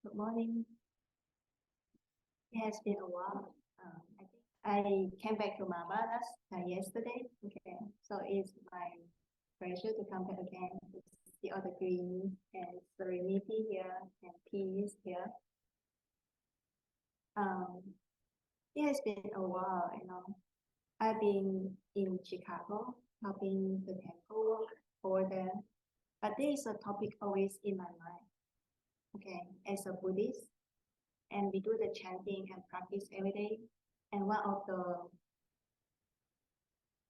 Good morning. It has been a while. I think I came back to MABA yesterday. Okay, so it's my pleasure to come back again to see all the green and serenity here and peace here. It has been a while, I've been in Chicago helping the temple work over there, but there is a topic always in my mind. Okay, as a Buddhist, and we do the chanting and practice every day. And one of the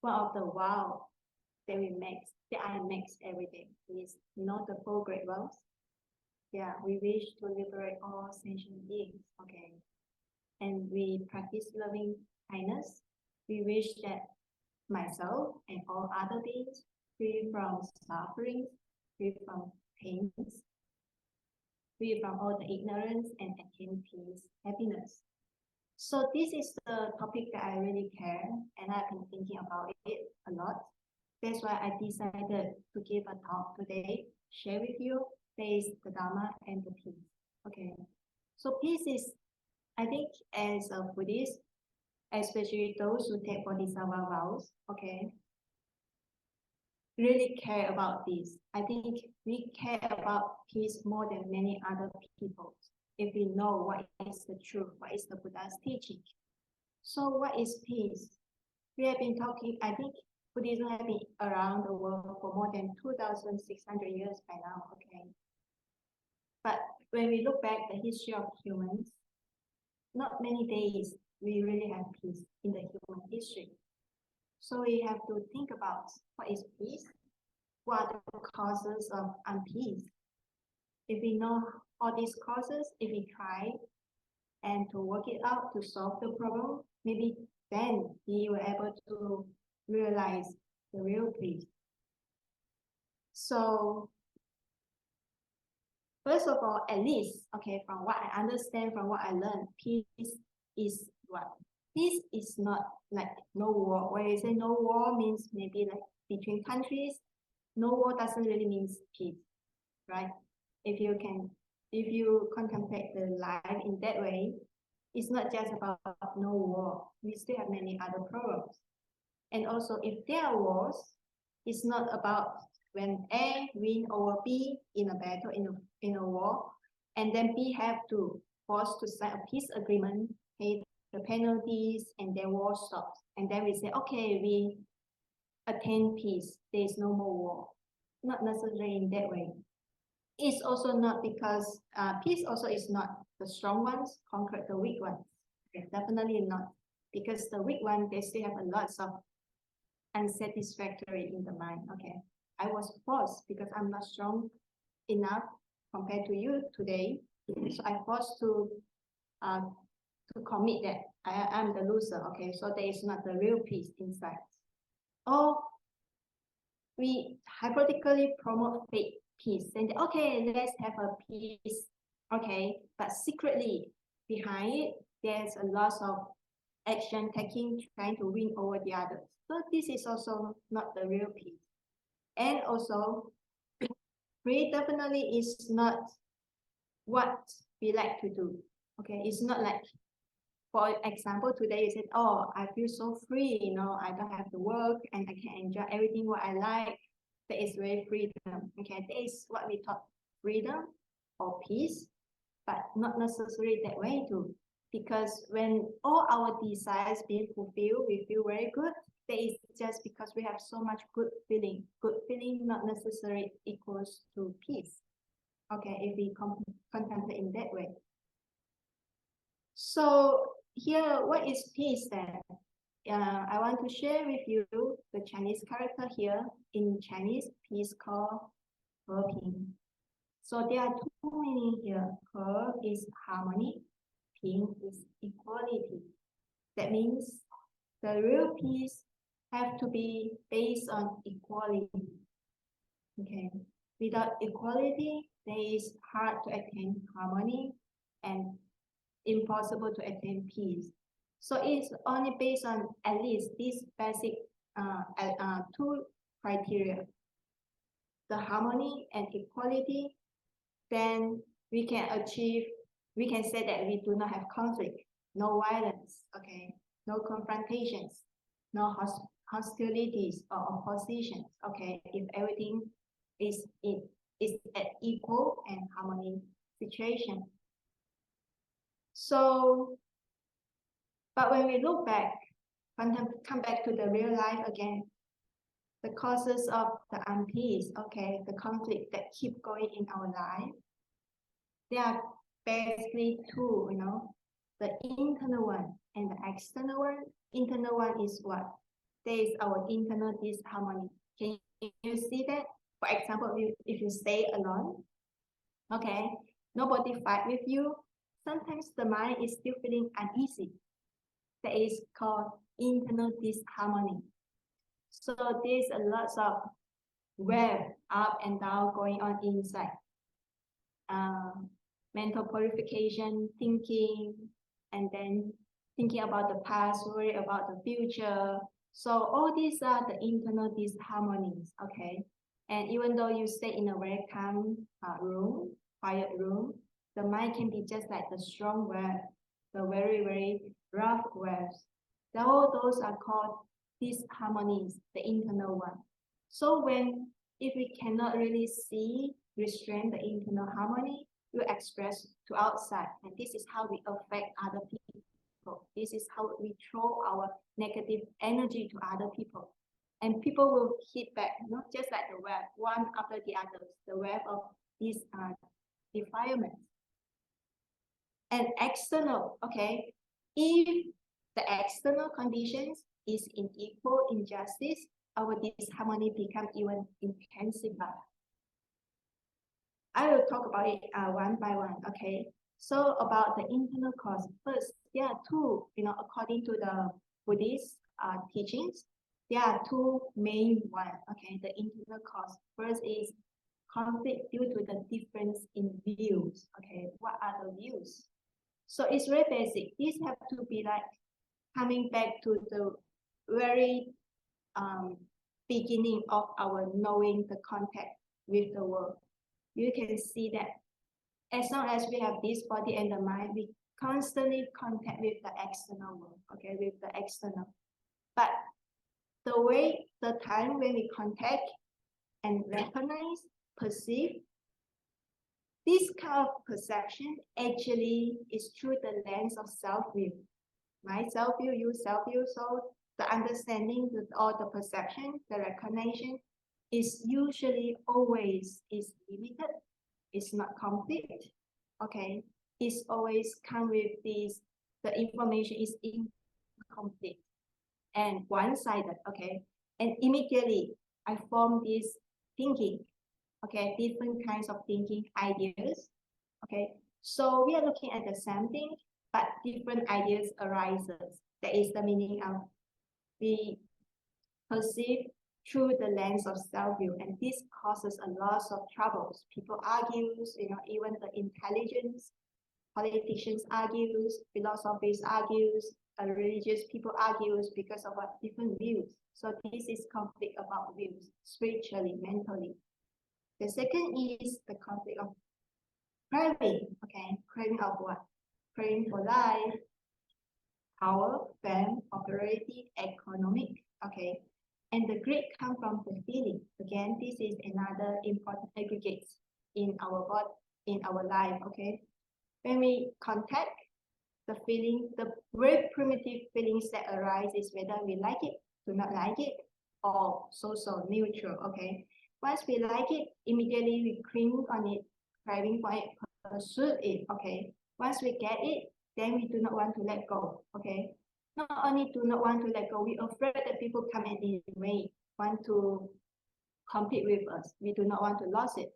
vow that I make every day is, the 4 great vows. Yeah, we wish to liberate all sentient beings. Okay, and we practice loving kindness. We wish that myself and all other beings free from suffering, free from pains, free from all the ignorance, and attain peace, happiness. So this is the topic that I really care, and I've been thinking about it a lot. That's why I decided to give a talk today, share with you. There is the Dharma and the peace. Okay, so peace is, I think, as a Buddhist, especially those who take Bodhisattva vows, okay, really care about this. I think we care about peace more than many other people if we know what is the truth, what is the Buddha's teaching. So what is peace? We have been talking, I think Buddhism has been around the world for more than 2,600 years by now, okay? But when we look back the history of humans, not many days we really have peace in the human history. So we have to think about what is peace, what are the causes of unpeace. If we know all these causes, if we try and to work it out to solve the problem, maybe then we were able to realize the real peace. So first of all, at least, okay, from what I understand, from what I learned, peace is what? Peace is not like no war. When you say no war means maybe like between countries, no war doesn't really mean peace, right? If you contemplate the life in that way, it's not just about no war. We still have many other problems. And also, if there are wars, it's not about when A win over B in a battle, in a war, and then B have to force to sign a peace agreement, pay the penalties, and then war stops. And then we say, okay, we attain peace. There is no more war. Not necessarily in that way. It's also not because peace also is not the strong ones conquer the weak ones. Okay, definitely not. Because the weak one, they still have a lot of unsatisfactory in the mind. Okay, I was forced because I'm not strong enough compared to you today. So I forced to commit that I'm the loser. Okay, so there is not the real peace inside. Or we hypothetically promote fake peace and okay, let's have a peace. Okay, but secretly behind it, there's a lot of action taking, trying to win over the others. So this is also not the real peace. And also, free definitely is not what we like to do. Okay, it's not like, for example, today you said, oh, I feel so free, I don't have to work and I can enjoy everything what I like. That is very freedom. Okay, that is what we talk freedom or peace, but not necessarily that way too. Because when all our desires being fulfilled, we feel very good. That is just because we have so much good feeling. Good feeling not necessarily equals to peace. Okay, if we contemplate in that way. So here, what is peace then? I want to share with you the Chinese character here. In Chinese, peace called He. So there are two meanings here. He is harmony, Ping is equality. That means the real peace have to be based on equality. Okay, without equality, there is hard to attain harmony and impossible to attain peace. So it's only based on at least these basic two criteria, the harmony and equality, then we can achieve we can say that we do not have conflict, no violence, okay, no confrontations, no hostilities or oppositions, okay, if everything is at equal and harmony situation. So, but when we look back, come back to the real life again, the causes of the unpeace, okay, the conflict that keep going in our life, there are basically two, the internal one and the external one. Internal one is what? There is our internal disharmony. Can you see that? For example, if you stay alone, okay, nobody fight with you, sometimes the mind is still feeling uneasy. That is called internal disharmony. So there's a lot of wave up and down going on inside. Mental purification, thinking, and then thinking about the past, worry about the future. So all these are the internal disharmonies, okay? And even though you stay in a very calm room, quiet room, the mind can be just like the strong wave, the very, very rough waves. All those are called disharmonies, the internal one. So if we cannot really see, restrain the internal harmony, we express to outside, and this is how we affect other people. This is how we throw our negative energy to other people, and people will hit back, not just like the wave, one after the other, the wave of these defilements. And external, okay, if the external conditions is unequal injustice, our disharmony become even intensified. I will talk about it one by one, okay? So about the internal cause, first, there are two, according to the Buddhist teachings, there are two main ones, okay? The internal cause. First is conflict due to the difference in views, okay? What are the views? So it's very basic. These have to be like coming back to the very beginning of our knowing the contact with the world. You can see that as long as we have this body and the mind, we constantly contact with the external world, okay, with the external. But the time when we contact and recognize, perceive, this kind of perception actually is through the lens of self-view, right? Self-view, you self-view, so the understanding or the perception, the recognition is usually always is limited, it's not complete, okay? It's always come with this, the information is incomplete and one-sided, okay? And immediately I form this thinking, okay, different kinds of thinking ideas, okay? So we are looking at the same thing, but different ideas arises. That is the meaning of we perceive through the lens of self-view, and this causes a lot of troubles. People argue, even the intelligence, politicians argues, philosophers argues, religious people argues because of different views. So this is conflict about views, spiritually, mentally. The second is the conflict of craving, okay? Craving of what? Craving for life, power, fame, popularity, economic, okay? And the greed comes from the feeling. Again, this is another important aggregate in our body, in our life, okay? When we contact the feeling, the very primitive feelings that arise is whether we like it, do not like it, or so neutral, okay? Once we like it, immediately we cling on it, craving for it, pursue it, okay? Once we get it, then we do not want to let go, okay? Not only do not want to let go, we are afraid that people come and invade, want to compete with us. We do not want to lose it.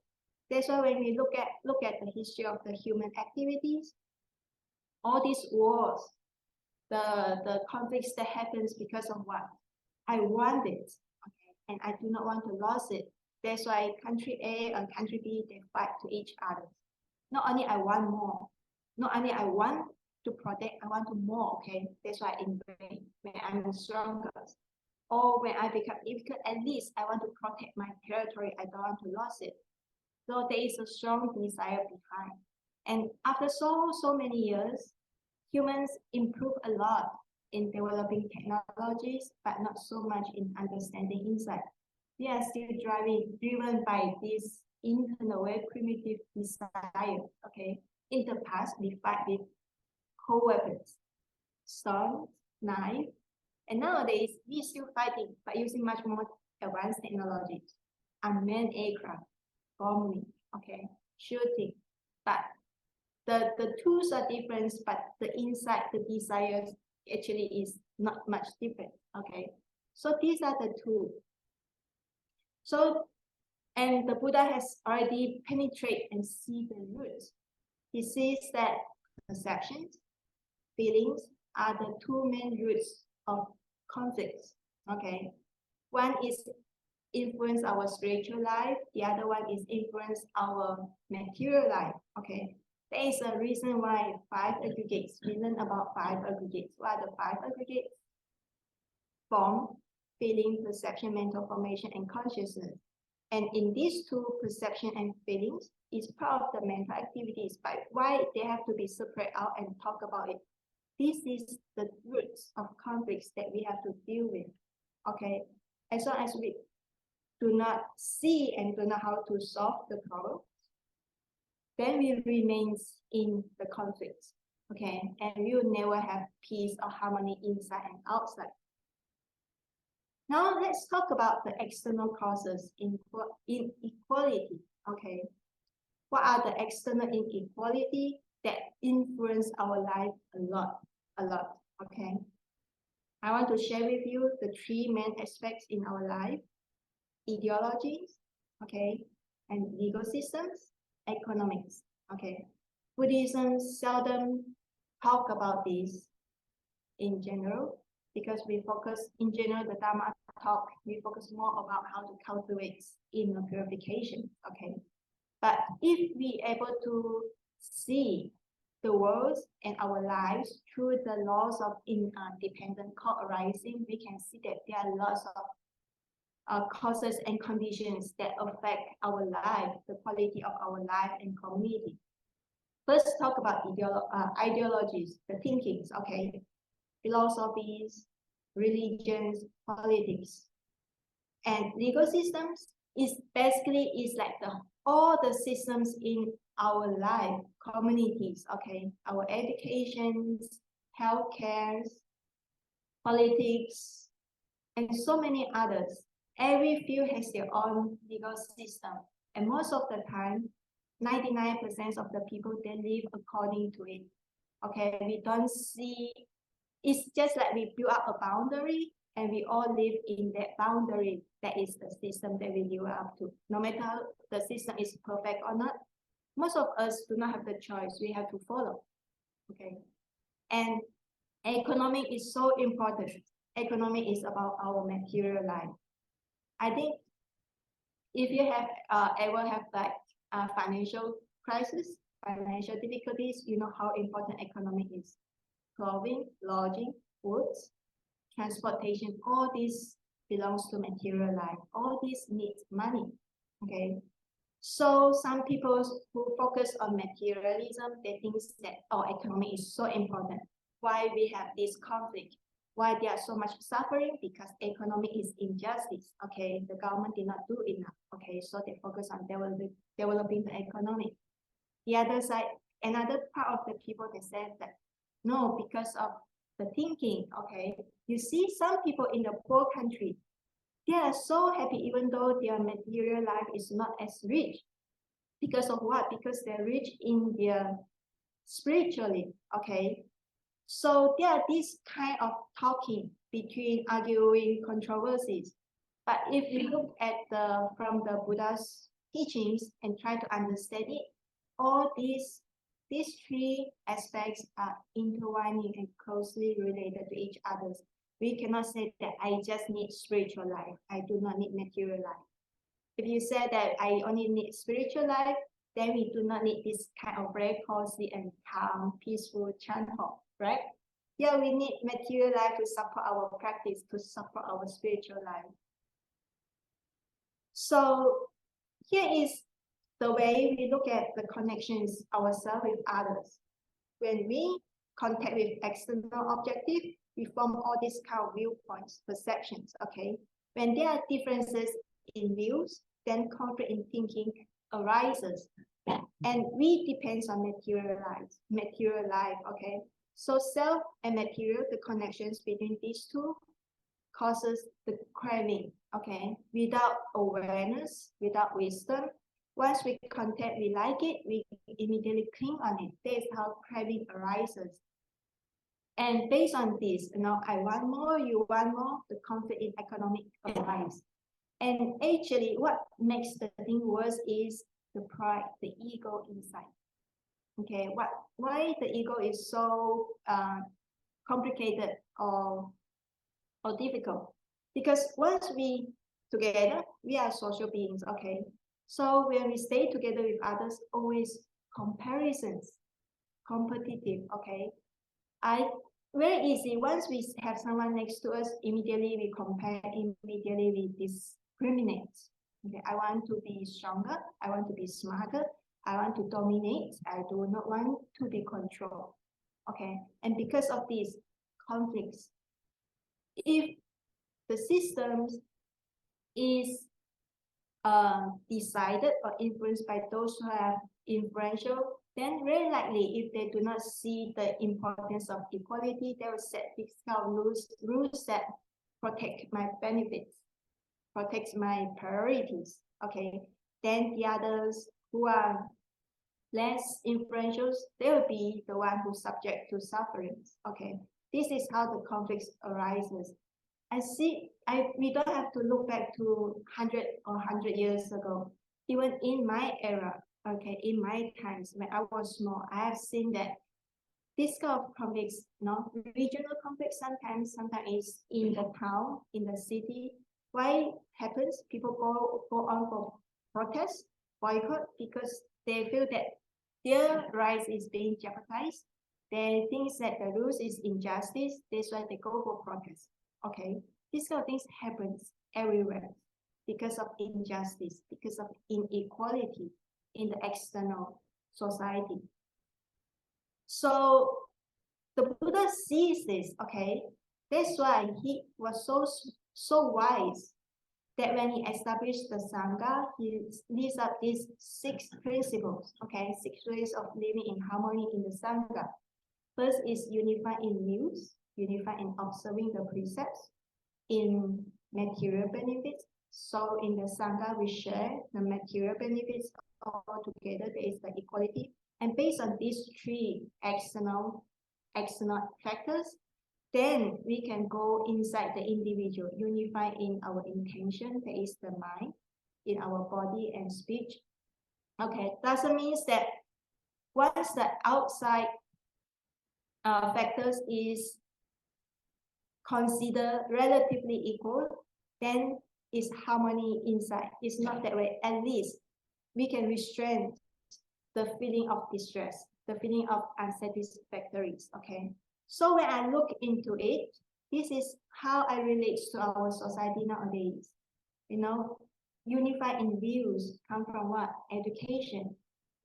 That's why when we look at the history of the human activities, all these wars, the conflicts that happens because of what? I want it, okay, and I do not want to lose it. That's why country A and country B, they fight to each other. Not only I want more, not only I want to protect, I want to more, okay? That's why I invade when I'm stronger. Or when I become difficult, at least I want to protect my territory. I don't want to lose it. So there is a strong desire behind. And after so many years, humans improve a lot in developing technologies, but not so much in understanding insight. They are still driven by this internal, very primitive desire. Okay, in the past we fight with cold weapons, stones, knife, and nowadays we still fighting but using much more advanced technologies, unmanned aircraft, bombing, okay, shooting. But the tools are different, but the insight, the desires actually is not much different. Okay, so these are the tools. So, and the Buddha has already penetrated and see the roots. He says that perceptions, feelings are the two main roots of conflicts. Okay, one is influence our spiritual life, the other one is influence our material life. Okay, there is a reason why 5 aggregates. We learn about 5 aggregates. What are the 5 aggregates? Form, feeling, perception, mental formation, and consciousness. And in these two, perception and feelings, is part of the mental activities. But why they have to be separate out and talk about it? This is the roots of conflicts that we have to deal with. Okay, as long as we do not see and do not how to solve the problem, then we remain in the conflicts. Okay, and we will never have peace or harmony inside and outside. Now let's talk about the external causes in inequality. Okay, what are the external inequality that influence our life a lot? Okay, I want to share with you the 3 main aspects in our life: ideologies, okay, and legal systems, economics. Okay, Buddhism seldom talk about this in general, because we focus, in general, the Dharma talk, we focus more about how to cultivate inner purification. Okay, but if we able to see the world and our lives through the laws of independent co-arising, we can see that there are lots of causes and conditions that affect our life, the quality of our life and community. First, talk about ideologies, the thinkings. Okay, philosophies, religions, politics, and legal systems is basically like all the systems in our life, communities. Okay, our educations, healthcare, politics, and so many others. Every field has their own legal system, and most of the time, 99% of the people, they live according to it. Okay, we don't see, it's just like we build up a boundary and we all live in that boundary. That is the system that we live up to. No matter the system is perfect or not, most of us do not have the choice. We have to follow. Okay, and economic is so important. Economic is about our material life. I think if you have ever have like financial crisis, financial difficulties, you know how important economic is. Clothing, lodging, foods, transportation, all this belongs to material life. All this needs money. Okay, so some people who focus on materialism, they think that economy is so important. Why we have this conflict? Why there are so much suffering? Because economic is injustice. Okay, the government did not do enough. Okay, so they focus on developing the economy. The other side, another part of the people, they said that no, because of the thinking. Okay, you see some people in the poor country, they are so happy even though their material life is not as rich. Because of what? Because they're rich in their spiritually. Okay, so there are this kind of talking between arguing controversies. But if we look at from the Buddha's teachings and try to understand it, all these 3 aspects are intertwining and closely related to each other. We cannot say that I just need spiritual life. I do not need material life. If you say that I only need spiritual life, then we do not need this kind of very cozy and calm, peaceful chant talk, right? Yeah, we need material life to support our practice, to support our spiritual life. So here is the way we look at the connections ourselves with others. When we contact with external objective, we form all these kind of viewpoints, perceptions, okay? When there are differences in views, then conflict in thinking arises. And we depend on material life, okay? So self and material, the connections between these two causes the craving, okay? Without awareness, without wisdom, once we contact, we like it, we immediately cling on it. That is how craving arises. And based on this, I want more, you want more, the conflict in economic arises. And actually, what makes the thing worse is the pride, the ego inside. Okay, why the ego is so complicated or difficult? Because once we together, we are social beings, okay? So when we stay together with others, always comparisons, competitive, okay? Very easy. Once we have someone next to us, immediately we compare, immediately we discriminate. Okay, I want to be stronger, I want to be smarter, I want to dominate, I do not want to be controlled. Okay, and because of these conflicts, if the systems is decided or influenced by those who are influential, then very likely if they do not see the importance of equality, they will set these kind of rules that protect my benefits, protects my priorities. Okay, then the others who are less influential, they will be the one who subject to sufferings. Okay, this is how the conflicts arises. We don't have to look back to 100 years ago. Even in my era, okay, in my times when I was small, I have seen that this kind of conflicts, regional conflicts sometimes is in the town, in the city. Why happens? People go on for protest, boycott, because they feel that their rights is being jeopardized. They think that the rules is injustice. That's why they go for protest. Okay, these kind of things happens everywhere because of injustice, because of inequality in the external society. So the Buddha sees this, okay? That's why he was so wise that when he established the Sangha, he lists up these 6 principles, okay? 6 ways of living in harmony in the Sangha. First is unify in views, unify in observing the precepts, in material benefits. So in the Sangha, we share the material benefits all together. There is the equality. And based on these 3 external factors, then we can go inside the individual, unify in our intention, that is the mind, in our body and speech. Okay, doesn't mean that once the outside factors is considered relatively equal, then it's harmony inside. It's not that way. At least we can restrain the feeling of distress, the feeling of unsatisfactories. Okay. So when I look into it, this is how I relate to our society nowadays. Unify in views come from what? Education.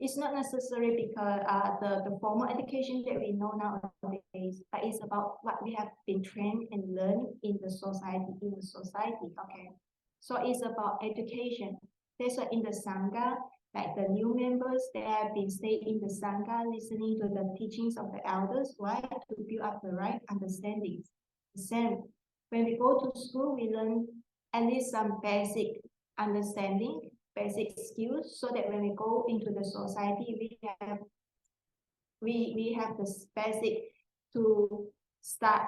It's not necessarily because the formal education that we know nowadays, but it's about what we have been trained and learned in the society, okay? So it's about education. That's why in the Sangha, like the new members, they have been staying in the Sangha, listening to the teachings of the elders. Why? To build up the right understandings. The same. When we go to school, we learn at least some basic understanding, basic skills, so that when we go into the society, we have the basic to start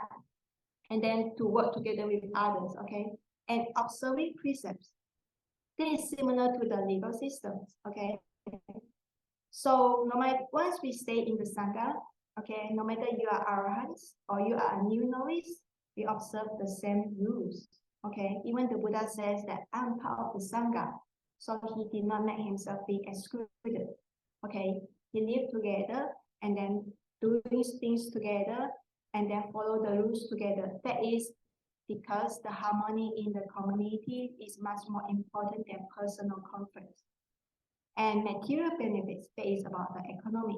and then to work together with others, okay? And observing precepts. This is similar to the legal systems, okay? So no matter, once we stay in the Sangha, okay, no matter you are arahants or you are a new novice, we observe the same rules, okay? Even the Buddha says that I'm part of the Sangha, so he did not make himself be excluded, okay? He lived together and then doing things together and then follow the rules together. That is because the harmony in the community is much more important than personal conflicts. and material benefits based about the economy.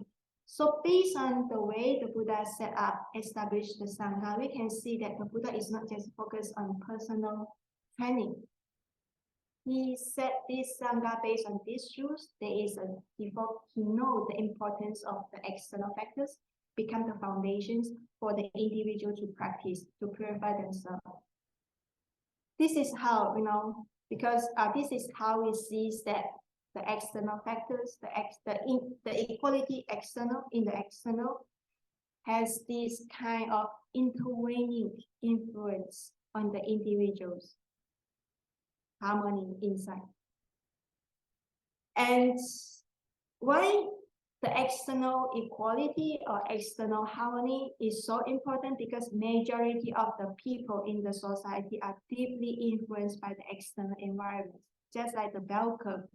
So based on the way the Buddha set up, established the Sangha, we can see that the Buddha is not just focused on personal training. He set this Sangha based on these truths. There is a default, he knows the importance of the external factors become the foundations for the individual to practice, to purify themselves. This is how, because this is how we see that the external factors, the equality external in the external has this kind of intervening influence on the individual's harmony inside. And why the external equality or external harmony is so important? Because majority of the people in the society are deeply influenced by the external environment. Just like the bell curve,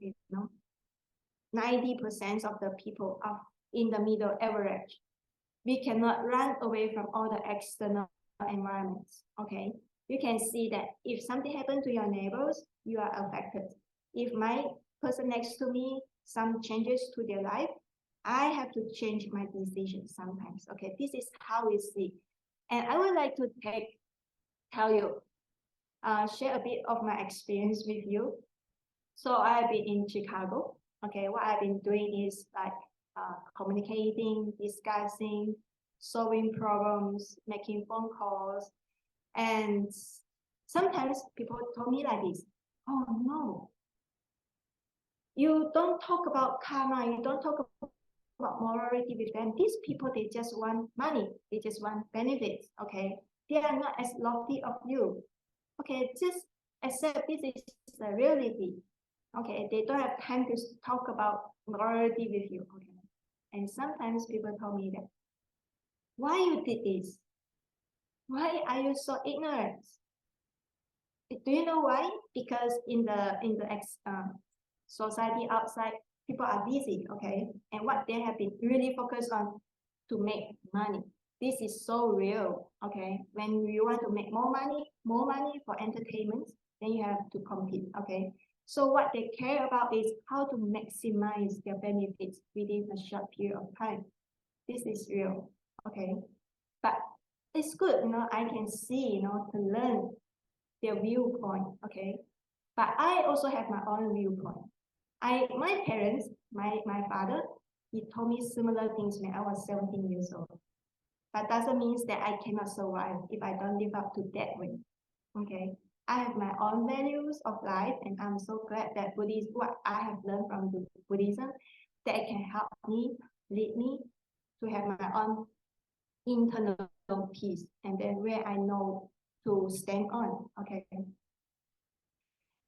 90% of the people are in the middle average. We cannot run away from all the external environments, okay? You can see that if something happened to your neighbors, you are affected. If my person next to me, some changes to their life, I have to change my decision sometimes, okay? This is how we see. And I would like to share a bit of my experience with you. So I've been in Chicago. Okay, what I've been doing is like communicating, discussing, solving problems, making phone calls. And sometimes people told me like this, oh no, you don't talk about karma, you don't talk about morality with them. These people, they just want money, they just want benefits, okay? They are not as lofty of you. Okay, just accept this is the reality. Okay, they don't have time to talk about morality with you. Okay, and sometimes people tell me that, why you did this? Why are you so ignorant? Do you know why? Because in the society outside, people are busy. Okay, and what they have been really focused on to make money. This is so real. Okay, when you want to make more money for entertainment, then you have to compete. Okay. So what they care about is how to maximize their benefits within a short period of time. This is real, okay? But it's good, I can see, to learn their viewpoint, okay? But I also have my own viewpoint. My parents, my father, he told me similar things when I was 17 years old. But doesn't mean that I cannot survive if I don't live up to that way, okay? I have my own values of life, and I'm so glad that what I have learned from the Buddhism, that can help me, lead me to have my own internal peace, and then where I know to stand on, okay?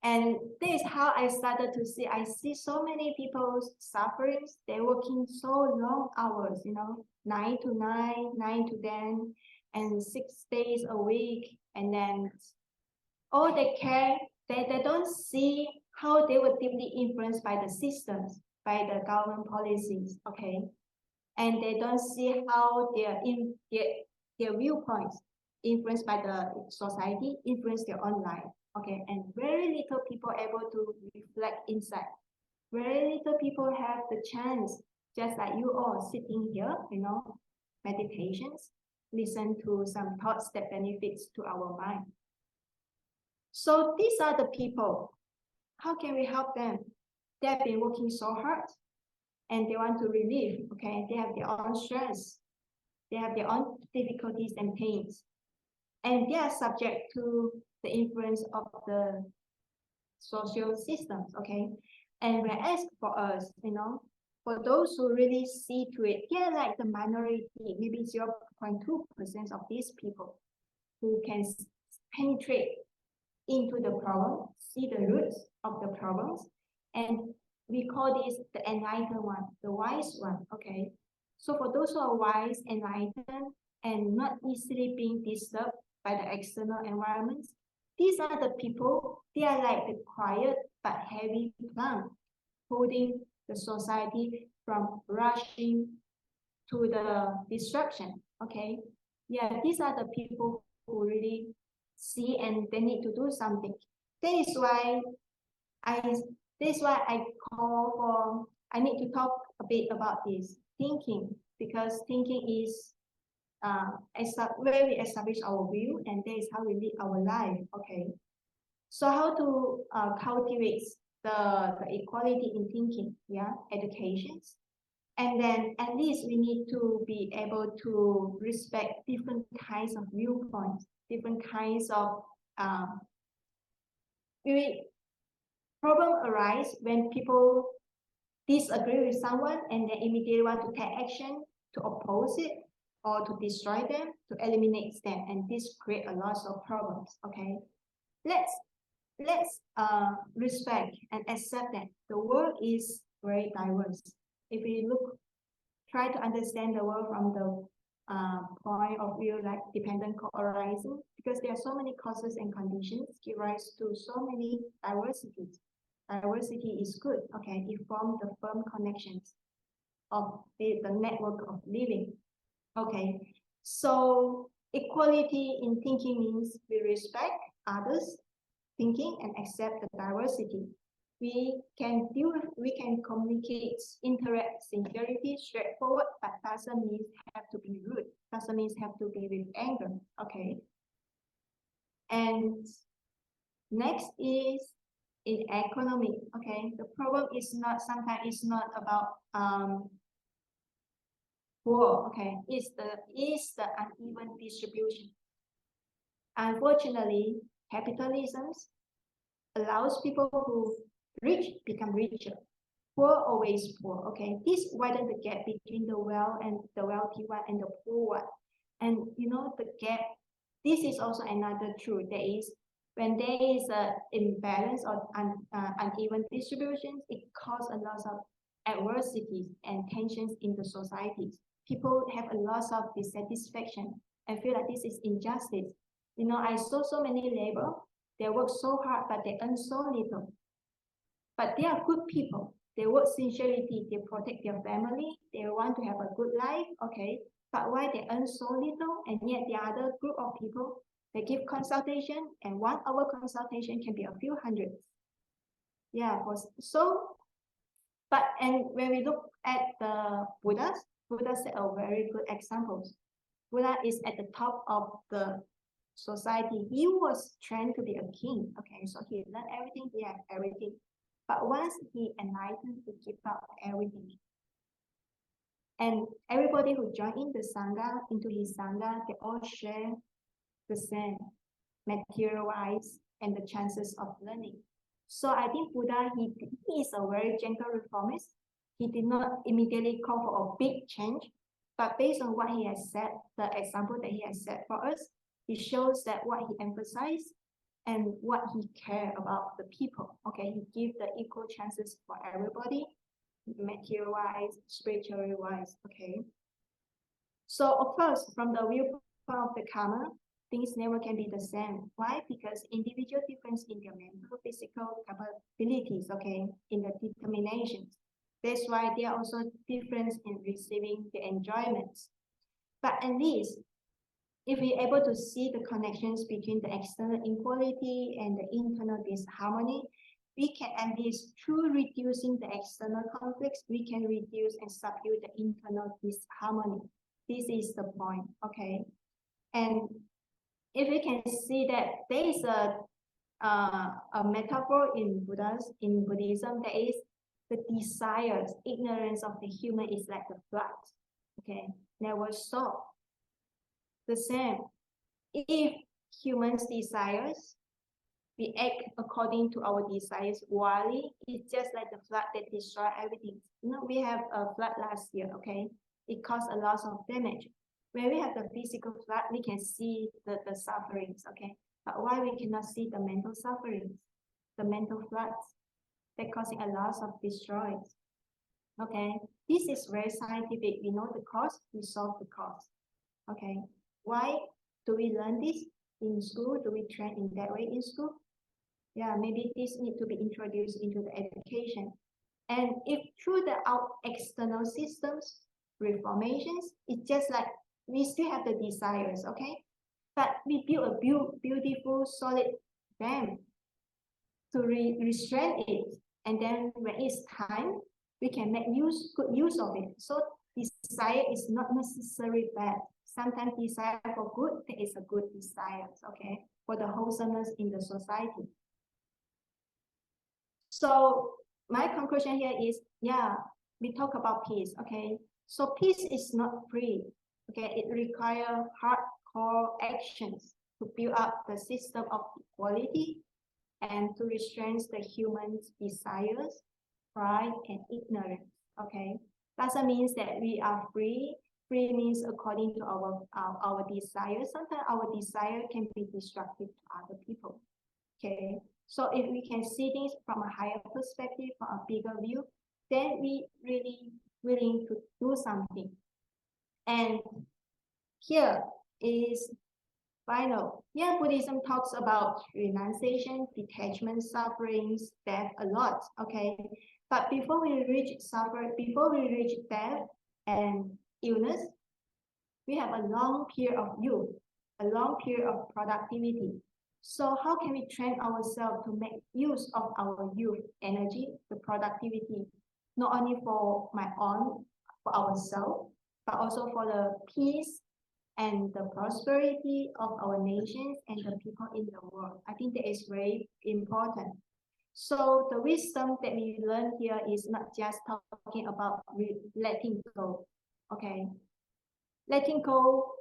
And this is how I started to see, I see so many people's sufferings, they're working so long hours, 9 to 9, 9 to 10, and 6 days a week, and then all they care, they don't see how they were deeply influenced by the systems, by the government policies, okay? And they don't see how their viewpoints influenced by the society, influence their own life, okay? And very little people are able to reflect inside. Very little people have the chance, just like you all sitting here, meditations, listen to some thoughts that benefits to our mind. So these are the people. How can we help them? They have been working so hard and they want to relieve, okay? They have their own stress. They have their own difficulties and pains. And they are subject to the influence of the social systems, okay? And whereas for us, for those who really see to it, they're like the minority, maybe 0.2% of these people who can penetrate into the problem, see the roots of the problems, and we call this the enlightened one, the wise one, okay? So for those who are wise, enlightened, and not easily being disturbed by the external environments, these are the people, they are like the quiet but heavy plant, holding the society from rushing to the destruction, okay? Yeah, these are the people who really see and they need to do something. That is why I This is why I need to talk a bit about this thinking, because thinking is where we establish our view, and that is how we live our life. Okay, so how to cultivate the equality in thinking? Yeah, educations. And then at least we need to be able to respect different kinds of viewpoints, different kinds of problem arise when people disagree with someone and they immediately want to take action to oppose it or to destroy them, to eliminate them, and this create a lot of problems. Okay, let's respect and accept that the world is very diverse. If we try to understand the world from the point of view like dependent co-arising, because there are so many causes and conditions give rise to so many diversities. Diversity is good. Okay, it forms the firm connections of the network of living. Okay, so equality in thinking means we respect others' thinking and accept the diversity. We can communicate, interact, sincerity, straightforward, but doesn't mean have to be rude. Doesn't mean have to be with anger. Okay. And next is in economy. Okay, the problem is sometimes it's not about poor. Okay, it's the uneven distribution. Unfortunately, capitalism allows people who rich become richer, poor always poor. Okay, this widens the gap between the wealthy one and the poor one. And you know the gap. This is also another truth. There is when there is an imbalance or uneven distribution, it causes a lot of adversities and tensions in the societies. People have a lot of dissatisfaction and feel like this is injustice. You know, I saw so many labor. They work so hard, but they earn so little. But they are good people. They work sincerely. They protect their family. They want to have a good life. Okay. But why they earn so little, and yet the other group of people, they give consultation, and 1 hour consultation can be a few hundreds. Yeah. And when we look at the Buddha set a very good examples. Buddha is at the top of the society. He was trained to be a king. Okay, so he learned everything, he had everything. But once he enlightened, he gave up everything. And everybody who joined into his Sangha, they all share the same material-wise and the chances of learning. So I think Buddha, he is a very gentle reformist. He did not immediately call for a big change, but based on what he has said, the example that he has set for us, it shows that what he emphasized and what he cared about the people. Okay, he gave the equal chances for everybody, material-wise, spiritual-wise. Okay. So of course, from the viewpoint of the karma, things never can be the same. Why? Because individual difference in their mental, physical capabilities. Okay, in the determinations. That's why there are also difference in receiving the enjoyments. But at least, if we're able to see the connections between the external inequality and the internal disharmony, we can at least, through reducing the external conflicts, we can reduce and subdue the internal disharmony. This is the point, okay? And if we can see that there is a metaphor in Buddhism, that is the desires, ignorance of the human is like the flood, okay? Never stop. The same, if humans' desires, we act according to our desires wildly, it's just like the flood that destroy everything. You know, we have a flood last year, okay? It caused a lot of damage. When we have the physical flood, we can see the sufferings, okay? But why we cannot see the mental sufferings, the mental floods that causing a lot of destroys? Okay, this is very scientific. We know the cause, we solve the cause. Okay, why do we learn this in school? Do we train in that way in school? Yeah, maybe this need to be introduced into the education. And if through the external systems, reformations, it's just like we still have the desires, okay? But we build a beautiful, solid dam to restrain it. And then when it's time, we can make good use of it. So desire is not necessarily bad. Sometimes desire for good, there is a good desire, okay, for the wholesomeness in the society. So my conclusion here is, yeah, we talk about peace, okay? So peace is not free, okay? It requires hardcore actions to build up the system of equality and to restrain the human's desires, pride, and ignorance, okay? Doesn't mean that we are free. Free means according to our desires. Sometimes our desire can be destructive to other people, okay? So if we can see things from a higher perspective, from a bigger view, then we really willing to do something. And here is final. Yeah, Buddhism talks about renunciation, detachment, sufferings, death a lot, okay? But before we reach suffering, before we reach death and illness, we have a long period of youth, a long period of productivity. So how can we train ourselves to make use of our youth energy, the productivity, not only for for ourselves, but also for the peace and the prosperity of our nations and the people in the world. I think that is very important. So the wisdom that we learn here is not just talking about letting go, okay? Letting go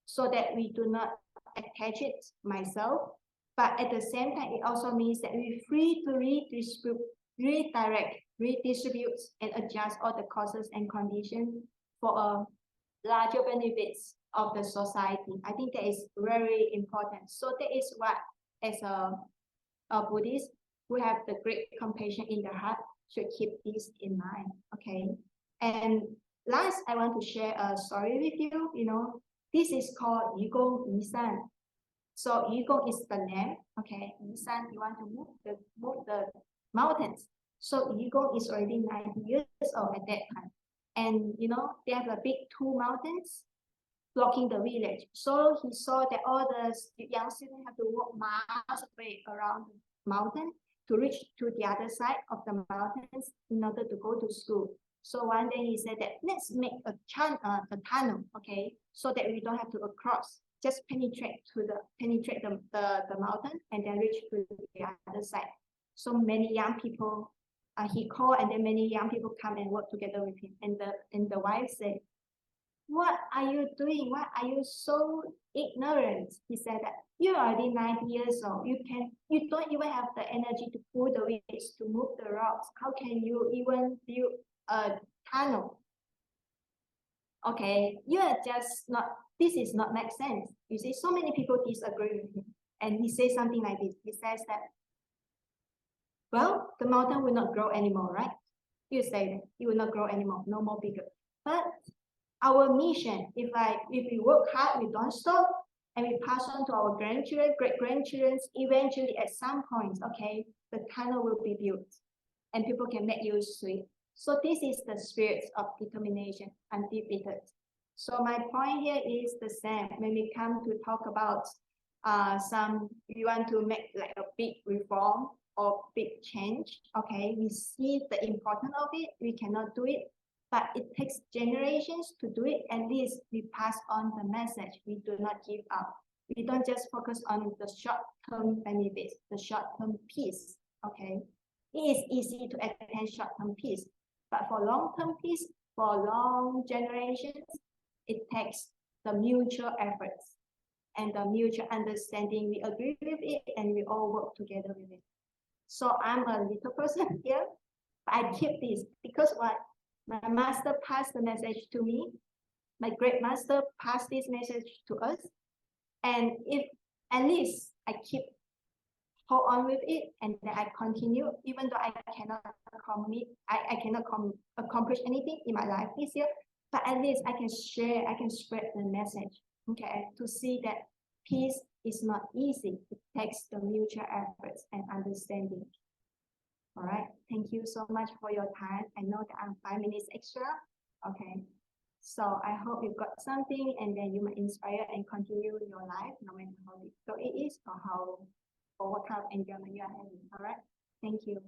so that we do not attach it myself, but at the same time, it also means that we're free to redistribute, and adjust all the causes and conditions for a larger benefits of the society. I think that is very important. So that is what, as a Buddhist who have the great compassion in the heart, should keep this in mind, okay? And last, I want to share a story with you. You know, this is called Yigong Yisan. So Yigong is the name, okay? Yisan, you want to move the mountains. So Yigong is already 90 years old at that time. And you know, they have a big two mountains blocking the village. So he saw that all the young students have to walk miles away around the mountain to reach to the other side of the mountains in order to go to school. So one day he said that let's make a tunnel, okay, so that we don't have to cross, just penetrate the mountain and then reach to the other side. So many young people, he called, and then many young people come and work together with him. And the wife said, "What are you doing? Why are you so ignorant?" He said that you're already 90 years old. You don't even have the energy to pull the weights to move the rocks. How can you even build a tunnel? Okay, you are just not. This is not make sense. You see, so many people disagree with him, and he says something like this. He says that, well, the mountain will not grow anymore, right? You say that it will not grow anymore, no more bigger. But our mission, if we work hard, we don't stop, and we pass on to our grandchildren, great-grandchildren, eventually at some point, okay, the tunnel will be built and people can make use of it. So this is the spirit of determination, undefeated. So my point here is the same. When we come to talk about we want to make like a big reform or big change, okay, we see the importance of it. We cannot do it, but it takes generations to do it. At least we pass on the message. We do not give up. We don't just focus on the short-term benefits, the short-term peace, okay? It is easy to attain short-term peace, but for long-term peace, for long generations, it takes the mutual efforts and the mutual understanding. We agree with it and we all work together with it. So I'm a little person here, but I keep this because what? My master passed the message to me. My great master passed this message to us. And if at least I keep hold on with it and then I continue, even though I cannot accomplish anything in my life this year, but at least I can share, I can spread the message, okay, to see that peace is not easy. It takes the mutual efforts and understanding. All right, thank you so much for your time. I know that I'm 5 minutes extra, okay. So I hope you got something and then you might inspire and continue your life, no matter how difficult it is or what kind of enjoyment you are having. All right, thank you.